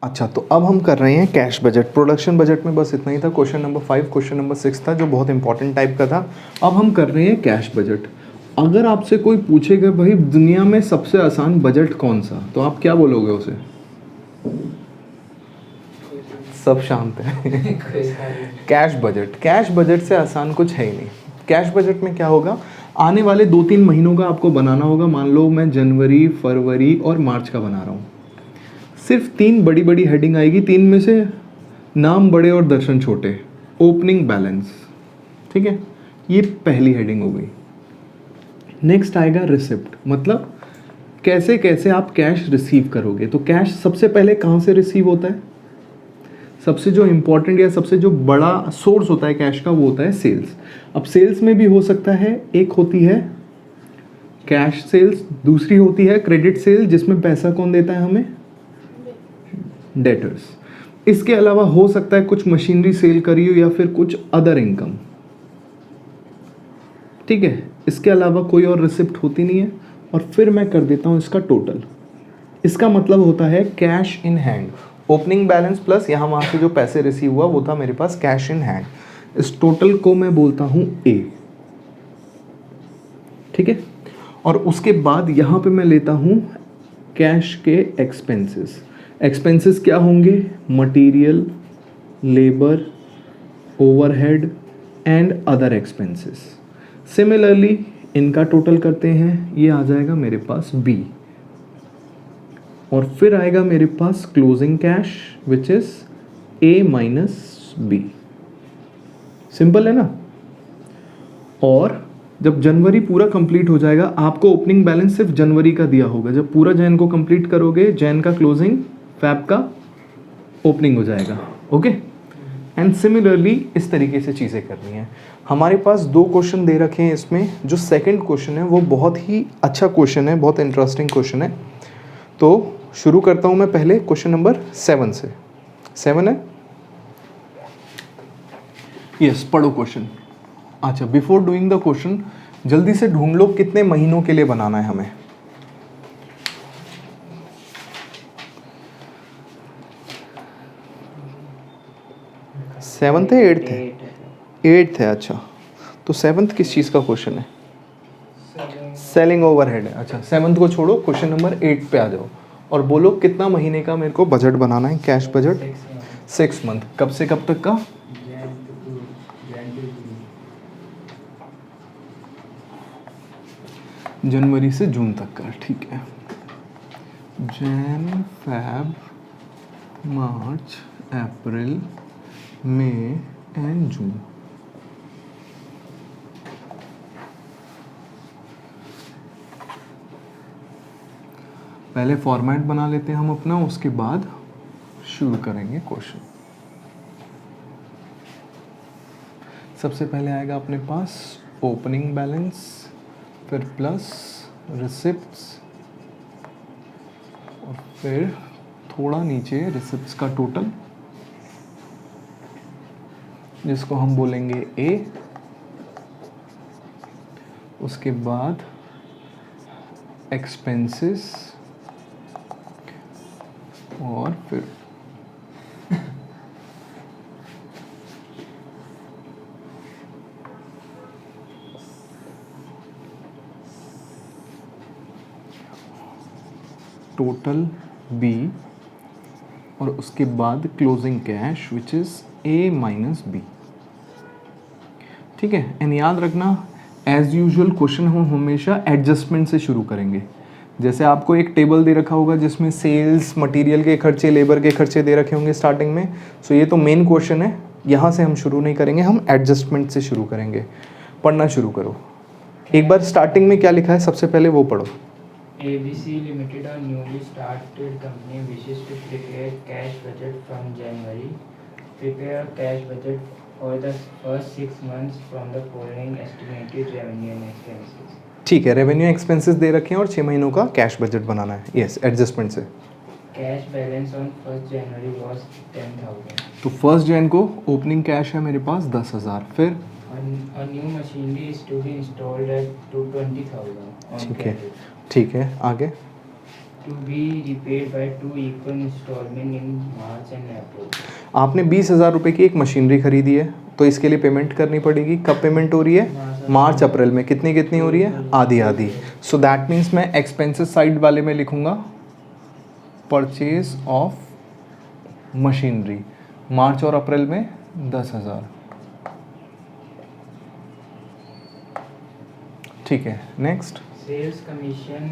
अच्छा, तो अब हम कर रहे हैं कैश बजट। प्रोडक्शन बजट में बस इतना ही था, क्वेश्चन नंबर 5, क्वेश्चन नंबर 6 था जो बहुत इंपॉर्टेंट टाइप का था। अब हम कर रहे हैं कैश बजट। अगर आपसे कोई पूछेगा भाई दुनिया में सबसे आसान बजट कौन सा, तो आप क्या बोलोगे उसे? सब शांत है। Cash budget. कैश बजट से आसान कुछ है ही नहीं। कैश बजट में क्या होगा, आने वाले 2-3 महीनों का आपको बनाना होगा। मान लो मैं जनवरी, फरवरी और मार्च का बना रहा हूँ। सिर्फ 3 बड़ी बड़ी हेडिंग आएगी, 3 में से नाम बड़े और दर्शन छोटे। ओपनिंग बैलेंस, ठीक है, ये पहली हेडिंग हो गई। नेक्स्ट आएगा रिसिप्ट, मतलब कैसे कैसे आप कैश रिसीव करोगे। तो कैश सबसे पहले कहाँ से रिसीव होता है? सबसे जो इम्पोर्टेंट या सबसे जो बड़ा सोर्स होता है कैश का वो होता है सेल्स। अब सेल्स में भी हो सकता है, एक होती है कैश सेल्स, दूसरी होती है क्रेडिट सेल जिसमें पैसा कौन देता है हमें? डेटर्स। इसके अलावा हो सकता है कुछ मशीनरी सेल करी हो या फिर कुछ अदर इनकम, ठीक है। इसके अलावा कोई और रिसिप्ट होती नहीं है। और फिर मैं कर देता हूं इसका टोटल। इसका मतलब होता है cash in hand. Opening balance plus यहाँ वहाँ से जो पैसे रिसीव हुआ वो था मेरे पास कैश इन हैंड। इस टोटल को मैं बोलता हूँ ए, ठीक है। और उसके बाद यहाँ पे मैं लेता हूँ कैश के एक्सपेंसेस। एक्सपेंसेस क्या होंगे? Material, labour, overhead and other expenses. Similarly इनका टोटल करते हैं, ये आ जाएगा मेरे पास बी। और फिर आएगा मेरे पास closing cash which is A minus B. Simple है ना। और जब जनवरी पूरा कंप्लीट हो जाएगा, आपको ओपनिंग बैलेंस सिर्फ जनवरी का दिया होगा। जब पूरा जैन को कंप्लीट करोगे, जैन का क्लोजिंग, फैब का ओपनिंग हो जाएगा। ओके। एंड सिमिलरली इस तरीके से चीज़ें करनी है। हमारे पास 2 क्वेश्चन दे रखे हैं इसमें। जो सेकंड क्वेश्चन है वो बहुत ही अच्छा क्वेश्चन है, बहुत इंटरेस्टिंग क्वेश्चन है। तो शुरू करता हूँ मैं पहले क्वेश्चन नंबर 7 से। 7 है, यस, पढ़ो क्वेश्चन। अच्छा, बिफोर डूइंग द क्वेश्चन जल्दी से ढूंढ लो कितने महीनों के लिए बनाना है हमें। सेवन्थ है, 8th है? 8th है। अच्छा, तो 7th किस चीज़ का क्वेश्चन है? सेलिंग ओवरहेड है। अच्छा, 7th को छोड़ो, क्वेश्चन नंबर 8 पे आ जाओ और बोलो कितना महीने का मेरे को बजट बनाना है, कैश बजट। 6 मंथ। कब से कब तक का? जनवरी से जून तक का, ठीक है। Jan, Feb, March, April, May and June. पहले फॉर्मेट बना लेते हैं हम अपना, उसके बाद शुरू करेंगे क्वेश्चन। सबसे पहले आएगा अपने पास ओपनिंग बैलेंस, फिर प्लस रिसिप्ट्स, और फिर थोड़ा नीचे रिसिप्ट्स का टोटल जिसको हम बोलेंगे ए। उसके बाद एक्सपेंसेस और फिर टोटल बी, और उसके बाद closing cash which is A minus B, ठीक है। एंड याद रखना एज यूजुअल क्वेश्चन हम हमेशा एडजस्टमेंट से शुरू करेंगे। जैसे आपको एक टेबल दे रखा होगा जिसमें सेल्स, मटेरियल के खर्चे, लेबर के खर्चे दे रखे होंगे स्टार्टिंग में। सो ये तो मेन क्वेश्चन है, यहाँ से हम शुरू नहीं करेंगे, हम एडजस्टमेंट से शुरू करेंगे। पढ़ना शुरू करो। एक बार स्टार्टिंग में क्या लिखा है सबसे पहले वो पढ़ो। ABC Limited, a newly started company, wishes to prepare cash budget from January. Prepare a cash budget for the first 6 months from the following estimated revenue and expenses. ठीक है, रेवेन्यू एक्सपेंसेस दे रखे हैं और 6 महीनों का कैश बजट बनाना है। Yes, adjustment से। Cash balance on 1st January was 10,000. तो 1 जैन को ओपनिंग कैश है मेरे पास 10,000। फिर A new machinery is to be installed at 20,000 on ठीक है, credit. ठीक है, आगे। to be repaid by 2 equal installments in March and April. आपने 20,000 रुपये की एक मशीनरी खरीदी है, तो इसके लिए पेमेंट करनी पड़ेगी। कब पेमेंट हो रही है? मार्च अप्रैल में। कितनी कितनी हो रही है? आधी आधी। सो दैट मीन्स मैं एक्सपेंसेस साइड वाले में लिखूंगा परचेज ऑफ मशीनरी, मार्च और अप्रैल में 10,000। ठीक है, next. Sales commission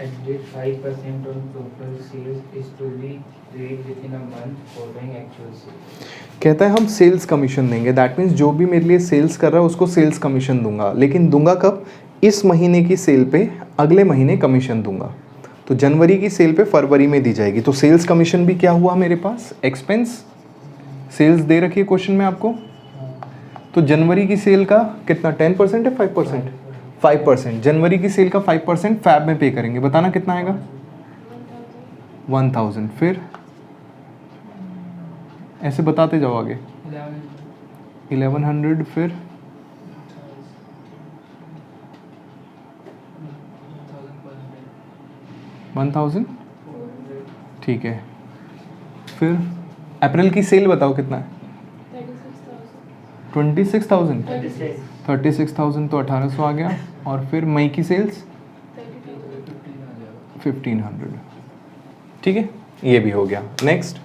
added 5% on total sales is to be paid within a month following actual sales. कहता है हम सेल्स कमीशन देंगे, दैट मीन्स जो भी मेरे लिए सेल्स कर रहा है उसको सेल्स कमीशन दूंगा, लेकिन दूंगा कब? इस महीने की सेल पे अगले महीने कमीशन दूंगा। तो जनवरी की सेल पे फरवरी में दी जाएगी। तो सेल्स कमीशन भी क्या हुआ मेरे पास? एक्सपेंस। सेल्स दे रखी है क्वेश्चन में आपको। तो जनवरी की सेल का कितना 10% है 5%? 5%। जनवरी की सेल का 5% फैब में पे करेंगे। बताना कितना आएगा? 1000। फिर ऐसे बताते जाओ आगे। 1100। फिर 1000। ठीक है। फिर अप्रैल की सेल बताओ कितना है? 26,000। 36,000 तो 1800 आ गया। और फिर मई की सेल्स 1500। ठीक है, ये भी हो गया। Next.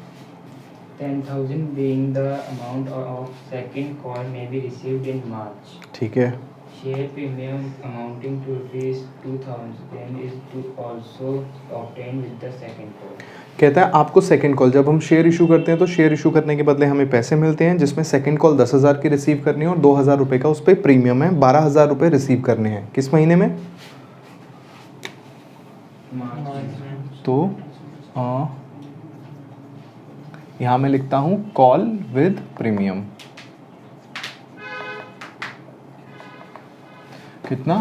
10,000 being the amount of second call may be received in March. ठीक है। Share premium amounting to ₹2,000 is to also obtained with the second call. कहता है आपको सेकंड कॉल, जब हम शेयर इशू करते हैं तो शेयर इशू करने के बदले हमें पैसे मिलते हैं, जिसमें सेकंड कॉल 10,000 की रिसीव करनी है और 2,000 रुपये का उस पर प्रीमियम है। 12,000 रुपये रिसीव करने हैं। किस महीने में? तो यहाँ मैं लिखता हूँ कॉल विद प्रीमियम। कितना?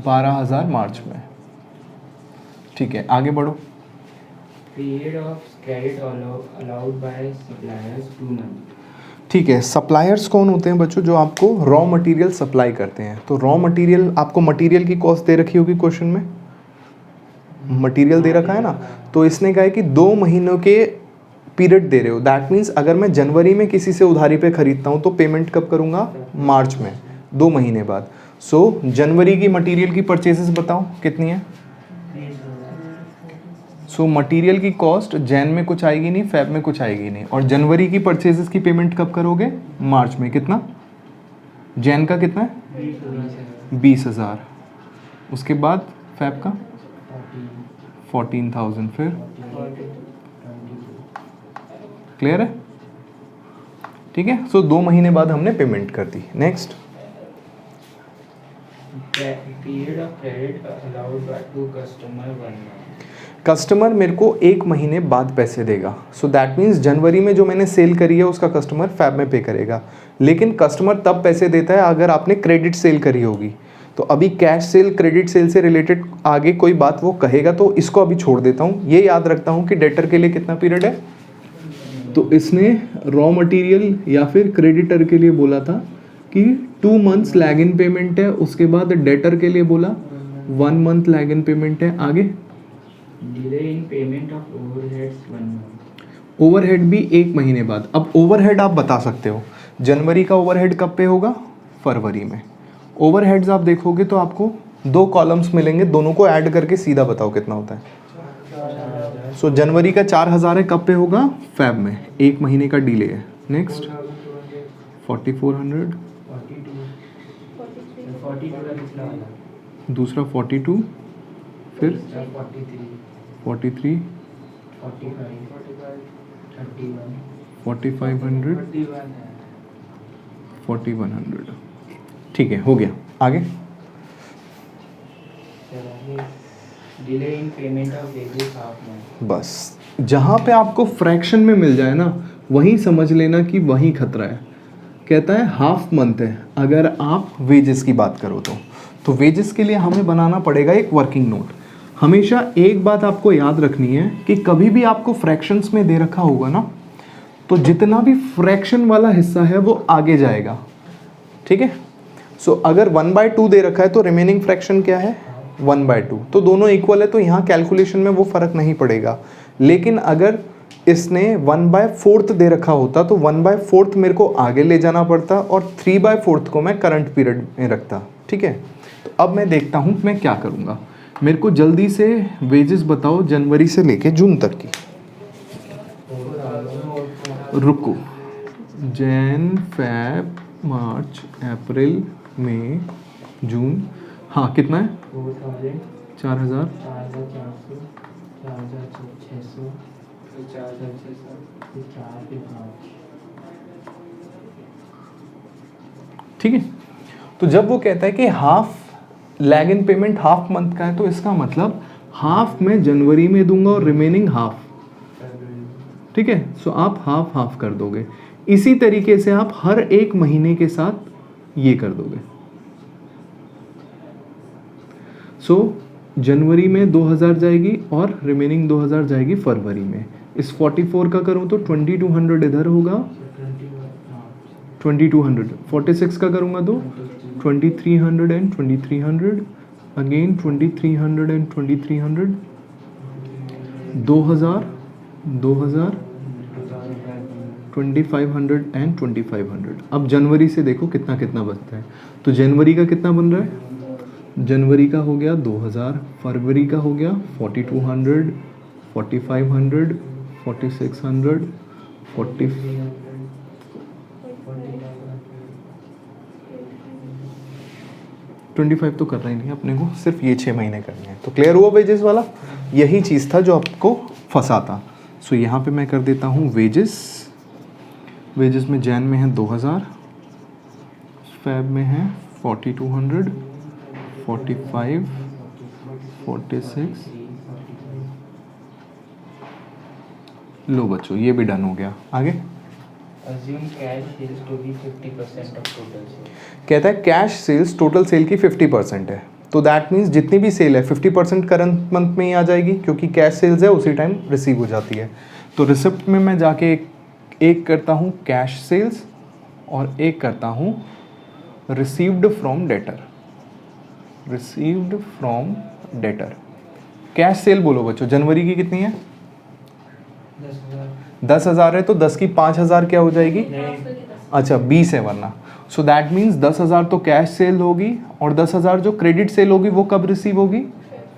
12,000 मार्च में। ठीक है, आगे बढ़ो। Period of credit allowed by suppliers 2 months. ठीक है, सप्लायर्स कौन होते हैं बच्चों? जो आपको रॉ मटेरियल सप्लाई करते हैं। तो रॉ मटेरियल, आपको मटेरियल की कॉस्ट दे रखी होगी क्वेश्चन में, मटेरियल दे रखा है ना। तो इसने कहा है कि 2 महीनों के पीरियड दे रहे हो। दैट मीन्स अगर मैं जनवरी में किसी से उधारी पे खरीदता हूँ तो पेमेंट कब करूँगा? मार्च में, 2 महीने बाद। सो जनवरी की मटेरियल की परचेजेस बताओ कितनी है? सो मटेरियल की कॉस्ट जैन में कुछ आएगी नहीं, फेब में कुछ आएगी नहीं। और जनवरी की परचेजेस की पेमेंट कब करोगे? मार्च में। कितना? जैन का कितना है? 20,000। उसके बाद फेब का 14,000। फिर क्लियर है? ठीक है। सो 2 महीने बाद हमने पेमेंट कर दी। Next. Period of credit allowed by to customer 1 month. Customer मेरे को 1 महीने बाद पैसे देगा। सो दैट मीन्स जनवरी में जो मैंने सेल करी है उसका कस्टमर फैब में पे करेगा। लेकिन कस्टमर तब पैसे देता है अगर आपने क्रेडिट सेल करी होगी। तो अभी कैश सेल क्रेडिट सेल से रिलेटेड आगे कोई बात वो कहेगा तो इसको अभी छोड़ देता हूँ। ये याद रखता हूँ कि डेटर के लिए कितना पीरियड है। तो इसने रॉ मटेरियल या फिर क्रेडिटर के लिए बोला था कि 2 months लैग इन पेमेंट है। उसके बाद डेटर के लिए बोला 1 month लैग इन पेमेंट है। आगे Delay in payment of overheads 1 month. Overhead भी 1 महीने बाद। अब ओवरहेड आप बता सकते हो जनवरी का ओवरहेड कब पे होगा? फरवरी में। ओवरहेड्स आप देखोगे तो आपको 2 कॉलम्स मिलेंगे, दोनों को ऐड करके सीधा बताओ कितना होता है। सो जनवरी का 4,000 है, कब पे होगा? फैब में। 1 महीने का डिले है। नेक्स्ट 4400। 42 का कितना वाला? दूसरा 42। फिर 43 43 4500 4100। ठीक है, हो गया। आगे delay in payment of wages half month. बस जहाँ पे आपको फ्रैक्शन में मिल जाए ना वहीं समझ लेना कि वहीं खतरा है। कहता है हाफ मंथ है अगर आप वेजेस की बात करो तो वेजेस के लिए हमें बनाना पड़ेगा एक वर्किंग नोट। हमेशा एक बात आपको याद रखनी है कि कभी भी आपको फ्रैक्शंस में दे रखा होगा ना तो जितना भी फ्रैक्शन वाला हिस्सा है वो आगे जाएगा। ठीक है। सो अगर 1/2 दे रखा है तो रिमेनिंग फ्रैक्शन क्या है? 1/2, तो दोनों इक्वल है, तो यहाँ कैलकुलेशन में वो फ़र्क नहीं पड़ेगा। लेकिन अगर इसने 1/4 दे रखा होता तो 1/4 मेरे को आगे ले जाना पड़ता और 3/4 को मैं करंट पीरियड में रखता। ठीक है, तो अब मैं देखता हूँ मैं क्या करूँगा। मेरे को जल्दी से वेजेस बताओ जनवरी से लेके जून तक की। रुको, जैन, फेब, मार्च, अप्रैल, मई, जून, हाँ कितना है? 4000, 4,000, ठीक है। तो जब वो कहता है कि हाफ लैग इन पेमेंट हाफ मंथ का है, तो इसका मतलब हाफ मैं जनवरी में दूंगा और रिमेनिंग हाफ, ठीक है। सो आप हाफ हाफ कर दोगे। इसी तरीके से आप हर एक महीने के साथ ये कर दोगे। सो जनवरी में 2000 जाएगी और रिमेनिंग 2000 जाएगी फरवरी में। इस 44 का करूं तो 2200 इधर होगा, 2200, 46 का करूंगा तो 2300 एंड 2300, अगेन 2300 एंड 2300, 2000, 2000, 2500 एंड 2500। अब जनवरी से देखो कितना कितना बचता है। तो जनवरी का कितना बन रहा है? जनवरी का हो गया 2000, फरवरी का हो गया 4200, 4500, 4600, 25 तो करना ही नहीं अपने को, सिर्फ ये 6 महीने करने हैं। तो क्लियर हुआ वेजेस वाला? यही चीज़ था जो आपको फंसा था। सो यहाँ पे मैं कर देता हूँ वेजेस। वेजेस में जैन में है 2000, फेब में है 4200, 45, 46। लो बच्चों, ये भी डन हो गया। आगे Assume cash sales to be 50% of total sales. कहता है कैश सेल्स टोटल सेल की 50% है, तो दैट मीन्स जितनी भी सेल है 50% करंट मंथ में ही आ जाएगी, क्योंकि कैश सेल्स है उसी टाइम रिसीव हो जाती है। तो रिसिप्ट में मैं जाके एक करता हूँ कैश सेल्स और एक करता हूँ received from debtor. Received from debtor. Cash cell बोलो बच्चों, जनवरी की कितनी है? 10,000 है, तो 10 की 5,000 क्या हो जाएगी? अच्छा 20 है वरना। सो दैट मीन्स 10,000 तो कैश सेल होगी और 10,000 जो क्रेडिट सेल होगी वो कब रिसीव होगी?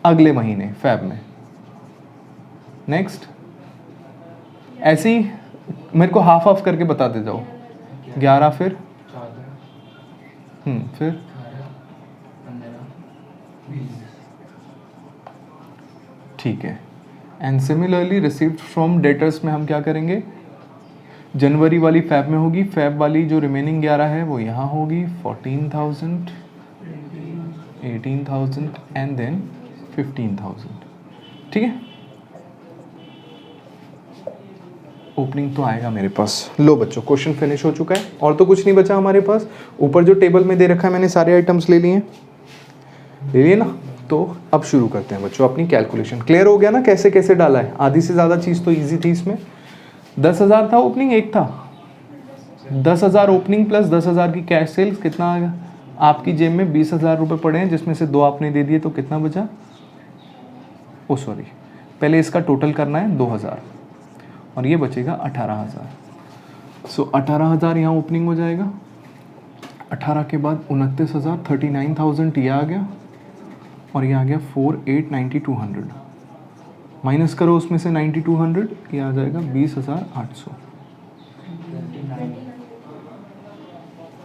अगले महीने फेब में। नेक्स्ट, ऐसे ही मेरे को हाफ हाफ करके बताते जाओ। 11 फिर 14, फिर 15, ठीक है। And similarly received from debtors में हम क्या करेंगे? जनवरी वाली फैब में होगी, फैब वाली जो रिमेनिंग 11 है वो यहाँ होगी 14,000, 18,000 एंड देन 15,000। ठीक है, ओपनिंग तो आएगा मेरे पास। लो बच्चों, क्वेश्चन फिनिश हो चुका है और तो कुछ नहीं बचा हमारे पास। ऊपर जो टेबल में दे रखा है मैंने सारे आइटम्स ले लिए ना। तो अब शुरू करते हैं बच्चों अपनी कैलकुलेशन। क्लियर हो गया ना कैसे कैसे डाला है? आधी से ज़्यादा चीज़ तो इजी थी इसमें। 10,000 था ओपनिंग, एक था 10,000 ओपनिंग प्लस 10,000 की कैश सेल्स, कितना आ गया? आपकी जेब में 20,000 रुपये पड़े हैं जिसमें से 2 आपने दे दिए, तो कितना बचा? ओ सॉरी, पहले इसका टोटल करना है 2,000 और ये बचेगा 18,000। सो 18,000 यहाँ ओपनिंग हो जाएगा। 18 के बाद 29,000, 39,000 ये आ गया और ये आ गया 4,892,200। माइनस करो उसमें से 9,200, ये आ जाएगा 20,800,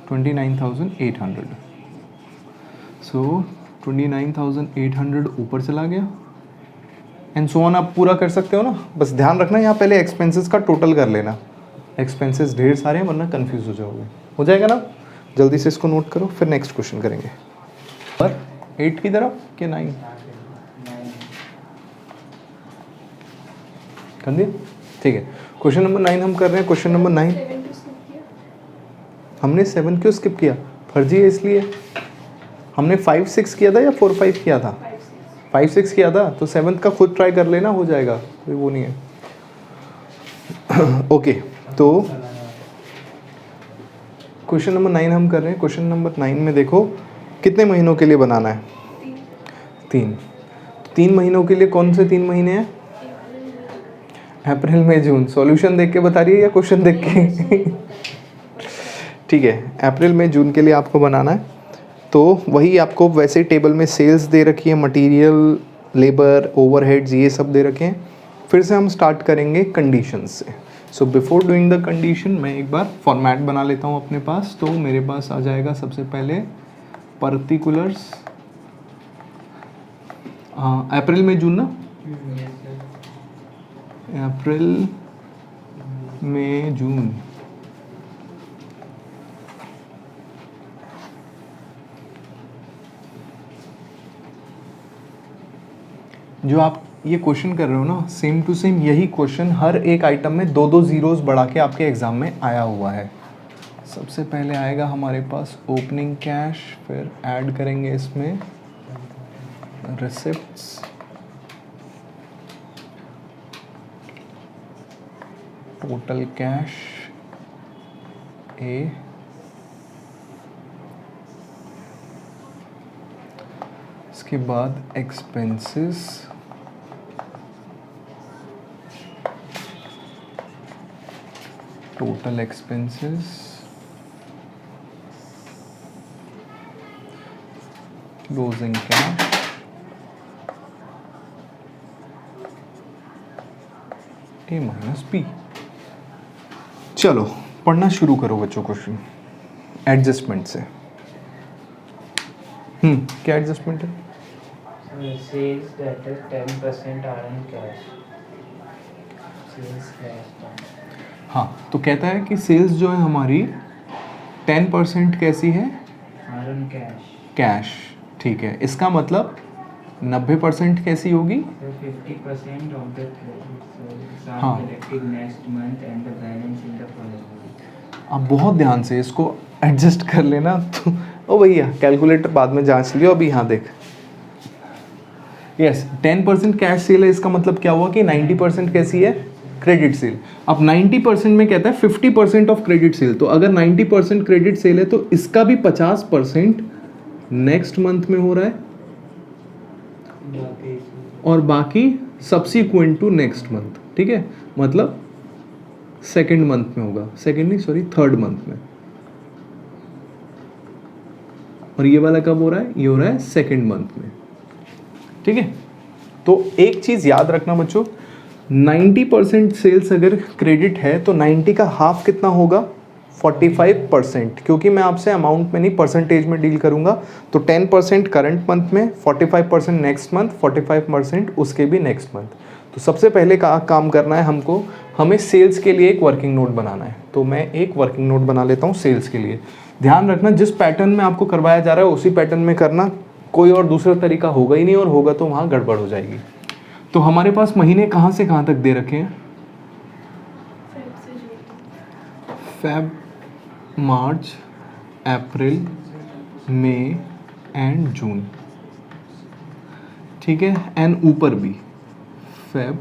29,800। सो 29,800 ऊपर चला गया एंड सो ऑन। आप पूरा कर सकते हो ना। बस ध्यान रखना यहाँ पहले एक्सपेंसेस का टोटल कर लेना। एक्सपेंसेस ढेर सारे हैं वरना कंफ्यूज हो जाओगे। हो जाएगा ना? जल्दी से इसको नोट करो, फिर नेक्स्ट क्वेश्चन करेंगे। पर 8 की तरफ कि 9 कर दिया? ठीक है, क्वेश्चन नंबर 9 हम कर रहे हैं। क्वेश्चन नंबर 9 हमने 7 क्यों स्किप किया? फर्जी है इसलिए। हमने 5 6 किया था या 4 5 किया था? 5 6 किया था, तो 7th का खुद ट्राई कर लेना, हो जाएगा, कोई वो नहीं है। ओके, तो क्वेश्चन नंबर 9 हम कर रहे हैं। क्वेश्चन नंबर 9 में देखो कितने महीनों के लिए बनाना है? 3। 3 महीनों के लिए कौन से 3 महीने हैं? अप्रैल मई जून। सॉल्यूशन देख के बता रही है या क्वेश्चन देख के? ठीक है, अप्रैल मई जून के लिए आपको बनाना है। तो वही आपको वैसे टेबल में सेल्स दे रखी है, मटेरियल, लेबर, ओवरहेड्स ये सब दे रखे हैं। फिर से हम स्टार्ट करेंगे कंडीशंस से। So before doing the condition मैं एक बार फॉर्मेट बना लेता हूँ अपने पास। तो मेरे पास आ जाएगा सबसे पहले पर्टिकुलर्स, अप्रैल मई जून ना, अप्रैल मई जून। जो आप ये क्वेश्चन कर रहे हो ना, सेम टू सेम यही क्वेश्चन हर एक आइटम में 2-2 जीरोस बढ़ा के आपके एग्जाम में आया हुआ है। सबसे पहले आएगा हमारे पास ओपनिंग कैश, फिर ऐड करेंगे इसमें रिसिप्ट्स, टोटल कैश ए, इसके बाद expenses, total expenses, closing cash, A minus P. चलो पढ़ना शुरू करो बच्चों क्वेश्चन। एडजस्टमेंट से क्या एडजस्टमेंट है? Sales that is 10% are in cash. Sales cash. हाँ, तो कहता है कि सेल्स जो है हमारी 10% कैसी है? Are in cash. कैश। ठीक है, इसका मतलब 90% कैसी होगी? So 50% of the credit sales are हाँ। collected next month and the balance in the following month. आप बहुत ध्यान से इसको एडजस्ट कर लेना। तो ओ भैया कैलकुलेटर बाद में जांच लियो, अभी यहाँ देख। यस, 10% कैश सेल है, इसका मतलब क्या हुआ कि 90% कैसी है? Credit sale. अब 90% में कहता है 50% ऑफ क्रेडिट सेल। तो अगर 90% क्रेडिट सेल है तो इसका भी 50% नेक्स्ट मंथ में हो रहा है और बाकी सब्सिक्वेंट टू नेक्स्ट मंथ। ठीक है, मतलब सेकेंड मंथ में होगा, सेकेंड नहीं सॉरी थर्ड मंथ में। और ये वाला कब हो रहा है? ये हो रहा है सेकेंड मंथ में। ठीक है, तो एक चीज याद रखना बच्चों, 90% सेल्स अगर क्रेडिट है तो 90 का हाफ कितना होगा? 45%। क्योंकि मैं आपसे अमाउंट में नहीं परसेंटेज में डील करूंगा। तो 10% करंट मंथ में, 45% नेक्स्ट मंथ, 45% उसके भी नेक्स्ट मंथ। तो सबसे पहले का काम करना है हमको, हमें सेल्स के लिए एक वर्किंग नोट बनाना है। तो मैं एक वर्किंग नोट बना लेता हूँ सेल्स के लिए। ध्यान रखना जिस पैटर्न में आपको करवाया जा रहा है उसी पैटर्न में करना, कोई और दूसरा तरीका होगा ही नहीं, और होगा तो वहाँ गड़बड़ हो जाएगी। तो हमारे पास महीने कहाँ से कहाँ तक दे रखे हैं? Feb, March, April, May and June. ठीक है, एंड ऊपर भी Feb,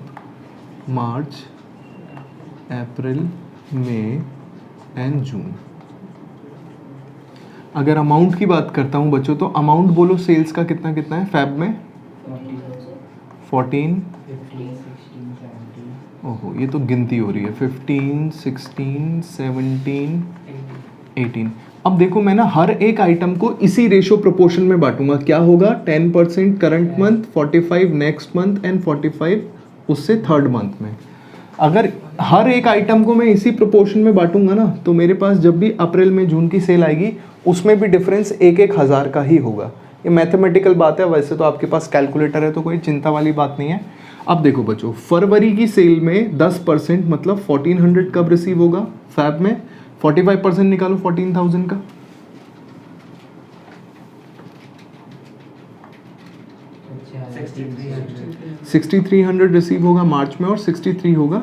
March, April, May and जून। अगर अमाउंट की बात करता हूँ बच्चों, तो अमाउंट बोलो सेल्स का कितना कितना है फैब में? 14, 15, 16, 17, ओहो ये तो गिनती हो रही है, 15, 16, 17, 18। अब देखो मैं ना हर एक आइटम को इसी रेशो प्रोपोर्शन में बांटूंगा। क्या होगा? 10% current month, 45 next month and 45 उससे थर्ड मंथ में। अगर हर एक आइटम को मैं इसी प्रोपोर्शन में बांटूंगा ना, तो मेरे पास जब भी अप्रैल में जून की सेल आएगी उसमें भी डिफरेंस 1-1 हज़ार का ही होगा। ये मैथमेटिकल बात है। वैसे तो आपके पास कैलकुलेटर है तो कोई चिंता वाली बात नहीं है। अब देखो बच्चों, फरवरी की सेल में 10% मतलब 1400 कब रिसीव होगा? फैब में 45% निकालो 14,000 का। अच्छा 6300 रिसीव होगा मार्च में और 63 होगा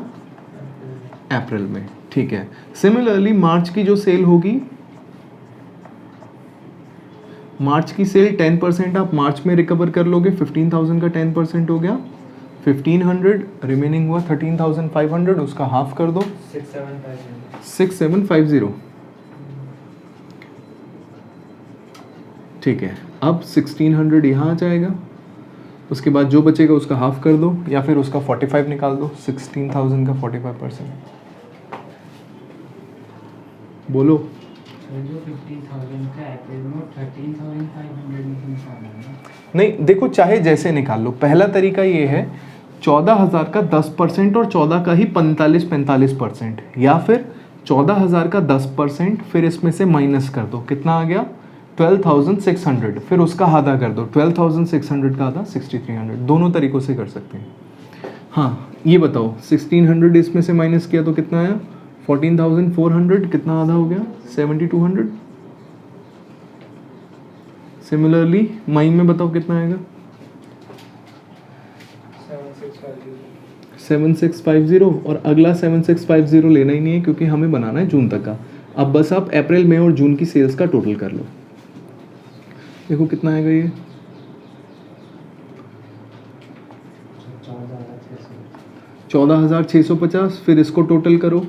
अप्रैल में। ठीक है, सिमिलरली मार्च की जो सेल होगी, मार्च की सेल 10% आप मार्च में रिकवर कर लोगे। 15,000 का 10% हो गया 1500, रिमेनिंग हुआ 13,500, उसका हाफ कर दो 6750। ठीक है, अब 1600 यहाँ आ जाएगा उसके बाद जो बचेगा उसका हाफ कर दो या फिर उसका 45 निकाल दो। 16,000 का 45%, बोलो। जो 50,000 का अप्रैल में 13,500 निकालना है। नहीं देखो, चाहे जैसे निकाल लो, पहला तरीका ये है 14,000 का 10% और 14 का ही 45% या फिर 14,000 का 10% फिर इसमें से माइनस कर दो, कितना आ गया 12,600, फिर उसका आधा कर दो, 12,600 का आधा 6,300। दोनों तरीकों से कर सकते हैं। हाँ ये बताओ 1600 इसमें से माइनस किया तो कितना आया 14,400, कितना आधा हो गया 7,200। सिमिलरली मई में बताओ कितना आएगा 7650 और अगला 7650 लेना ही नहीं है क्योंकि हमें बनाना है जून तक का। अब बस आप अप्रैल मई और जून की सेल्स का टोटल कर लो। देखो कितना आएगा ये 14,650। फिर इसको टोटल करो,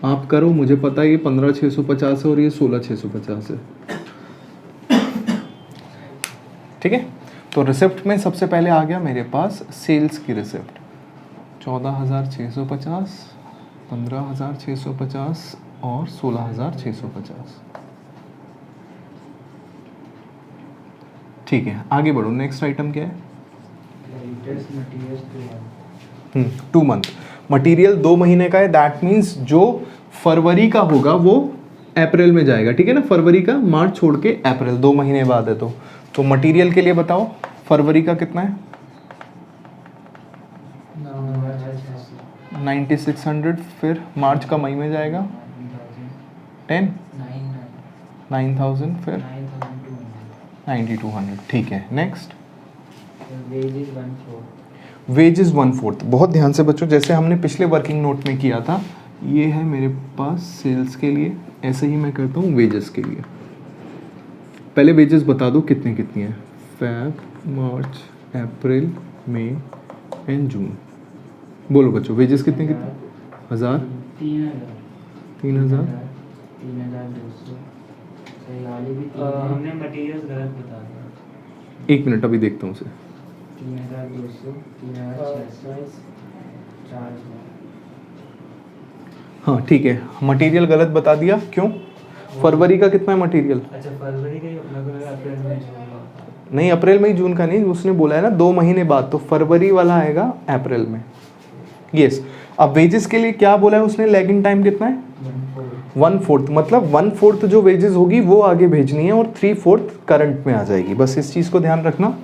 आप करो, मुझे पता है ये 15,650 है और ये 16,650 है। ठीक है, तो रिसिप्ट में सबसे पहले आ गया मेरे पास सेल्स की रिसिप्ट 14,650, 15,650 और 16,650। ठीक है, आगे बढ़ो। नेक्स्ट आइटम क्या है? Creditors materials to 2 month. Material 2 महीने का है, दैट मीन्स जो फरवरी का होगा वो अप्रैल में जाएगा। ठीक है ना, फरवरी का मार्च छोड़ के अप्रैल 2 महीने बाद है। तो मटेरियल के लिए बताओ फरवरी का कितना है 9,600, फिर मार्च का मई में जाएगा 9,000, फिर 9,200। ठीक है, नेक्स्ट वेजेस 1/4। बहुत ध्यान से बच्चों, जैसे हमने पिछले वर्किंग नोट में किया था, ये है मेरे पास सेल्स के लिए, ऐसे ही मैं करता हूँ वेजेस के लिए। पहले वेजेस बता दो कितनी कितनी है, fab, March, April, May and जून। बोलो बच्चों वेजेस कितने कितने? 1,000, 3,000, 3,200। हमने मटेरियल्स गलत बता दिया। 1 मिनट अभी देखता हूँ उसे। 3,200, 3,600, 4,000। हाँ ठीक है, मटेरियल गलत बता दिया, क्यों? फरवरी का कितना है मटेरियल? अच्छा फरवरी का ही अपना को लगा अप्रैल में जून का। नहीं, अप्रैल में ही, जून का नहीं, उसने बोला है ना 2 महीने बाद, तो फरवरी वाला आएगा अप्रैल में। यस। अब वेजेस के लिए क्या बोला है उसने, लैगिंग टाइम कितना है 1/4, मतलब 1/4 जो वेजेस होगी वो आगे भेजनी है और 3/4 करंट में आ जाएगी। बस इस चीज़ को ध्यान रखना।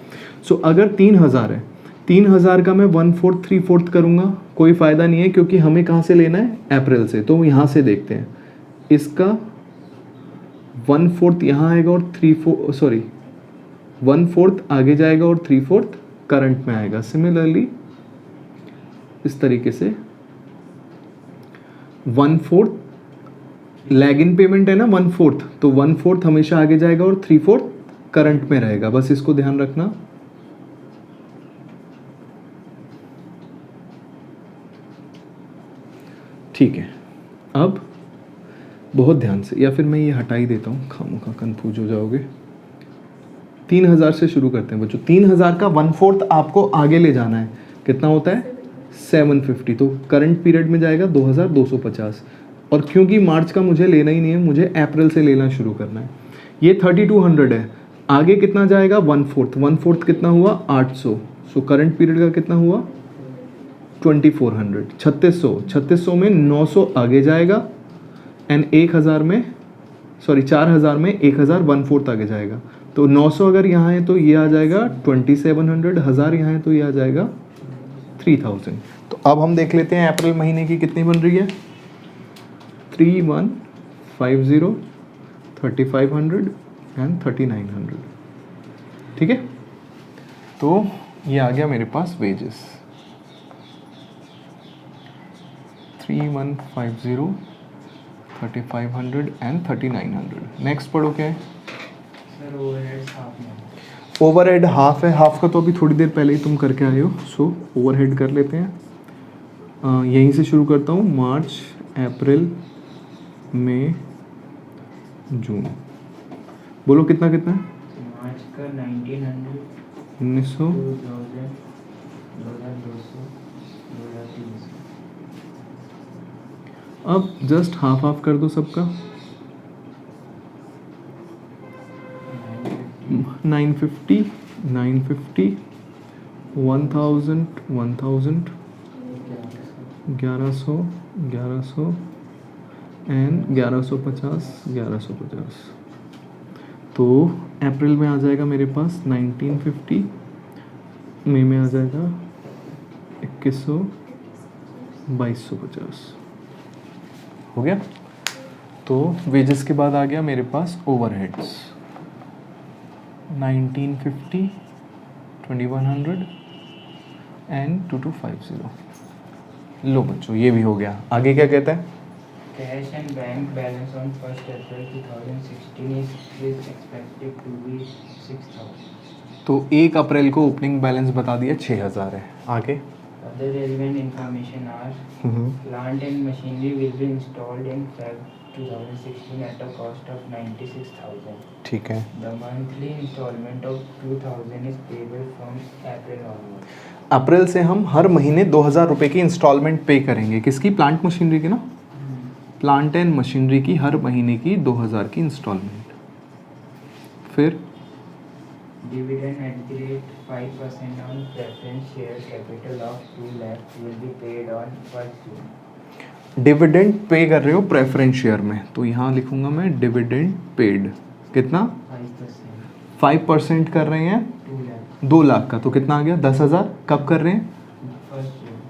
सो अगर 3,000 है, 3,000 का मैं 1/4 3/4 करूँगा, कोई फ़ायदा नहीं है क्योंकि हमें कहाँ से लेना है, अप्रैल से। तो यहाँ से देखते हैं, इसका 1/4 यहाँ आएगा और 1/4 आगे जाएगा और 3/4 करंट में आएगा। सिमिलरली इस तरीके से 1/4 लैग इन पेमेंट है ना 1/4, तो 1/4 हमेशा आगे जाएगा और 3/4 करंट में रहेगा। बस इसको ध्यान रखना। ठीक है, अब बहुत ध्यान से, या फिर मैं ये हटा ही देता हूँ, खामोखा कंफ्यूज हो जाओगे। 3,000 से शुरू करते हैं बच्चों। 3,000 का 1/4 आपको आगे ले जाना है, कितना होता है 750, तो करंट पीरियड में जाएगा 2,250। और क्योंकि मार्च का मुझे लेना ही नहीं है, मुझे अप्रैल से लेना शुरू करना है। ये 3,200 है, आगे कितना जाएगा 1/4, 1/4 कितना हुआ 800। सो करंट पीरियड का कितना हुआ 2,400, 3600 में 900 आगे जाएगा एंड 1,000 में, सॉरी 4,000 में 1,000 1/4 आगे जाएगा। तो 900 अगर यहाँ है तो ये आ जाएगा 2,700, 1,000 यहाँ है तो ये आ जाएगा 3,000। तो अब हम देख लेते हैं अप्रैल महीने की कितनी बन रही है 3,150, 3,500 एंड 3,900। ठीक है, तो ये आ गया मेरे पास वेजेस 3,150, 3,500 एंड 3,900। नेक्स्ट पढ़ो क्या है? सर ओवरहेड्स हाफ में। ओवरहेड हाफ है, हाफ का तो अभी थोड़ी देर पहले ही तुम करके आए हो। सो ओवरहेड कर लेते हैं। यहीं से शुरू करता हूँ, मार्च, अप्रैल, मई, जून। बोलो कितना कितना है? मार्च का 1,900, 1900 2000 2200 2300 अब जस्ट हाफ हाफ कर दो सबका 950 950 1000 1000 1100 1100 एंड 1150 1150। तो अप्रैल में आ जाएगा मेरे पास 1950, मई में आ जाएगा 2100 2250। हो गया। तो वेजेस के बाद आ गया मेरे पास ओवरहेड्स 1950 2100 एंड 2250। लो बच्चों ये भी हो गया। आगे क्या कहता है? Cash and bank balance on 1st April 2016 is expected to be 6,000. तो 1 अप्रैल को ओपनिंग बैलेंस बता दिया 6000 है। आगे Other relevant information are plant and machinery will be installed in Feb 2016 at a cost of 96,000. ठीक है। The monthly installment of 2,000 is payable from April onwards. अप्रैल से हम हर महीने 2000 रुपये की इंस्टॉलमेंट पे करेंगे। किसकी? प्लांट मशीनरी की ना। प्लांट एंड मशीनरी की हर महीने की 2000 की इंस्टॉलमेंट। फिर Dividend at the rate 5% on preference share capital of 2 lakh will be paid on 1st June. Dividend pay कर रहे हो प्रेफरेंस शेयर में, तो यहाँ लिखूंगा मैं डिविडेंड पेड कितना 5%. 5% कर रहे हैं 2 lakh. 2 लाख का, तो कितना आ गया 10,000। कब कर रहे हैं? 1st June.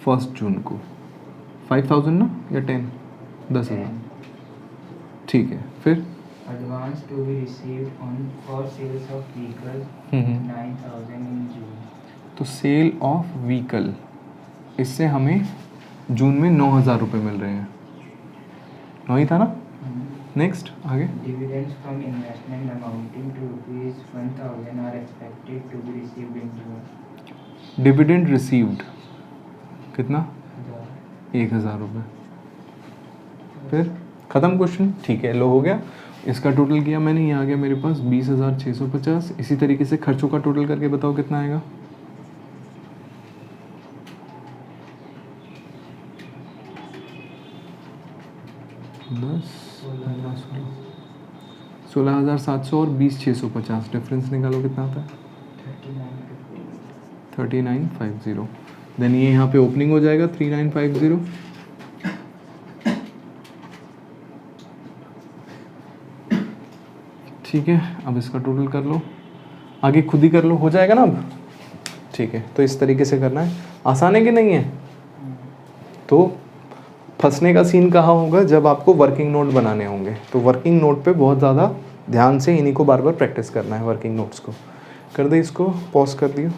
1 जून को। 5000 ना या 10 10,000 ठीक है। फिर Advance to be received on for sales of vehicles 9,000 in June. तो सेल ऑफ व्हीकल, इससे हमें जून में 9,000 रुपये मिल रहे हैं। 9 ही था ना। नेक्स्ट आगे Dividends from investment amounting to rupees 1,000 are expected to be received in June. Dividend received कितना? The 1,000 रुपये। फिर ख़त्म क्वेश्चन। ठीक है, लो हो गया। इसका टोटल किया मैंने, ये आ गया मेरे पास 20,650। इसी तरीके से खर्चों का टोटल करके बताओ कितना आएगा? दस 16,700 और 20,650 डिफरेंस निकालो कितना आता है? 3950। देन ये यहाँ पे ओपनिंग हो जाएगा 3950। ठीक है, अब इसका टोटल कर लो, आगे खुद ही कर लो, हो जाएगा ना अब। ठीक है, तो इस तरीके से करना है। आसान है कि नहीं है? तो फंसने का सीन कहाँ होगा? जब आपको वर्किंग नोट बनाने होंगे। तो वर्किंग नोट पे बहुत ज़्यादा ध्यान से इन्हीं को बार बार प्रैक्टिस करना है। वर्किंग नोट्स को कर दे, इसको पॉज कर दियो।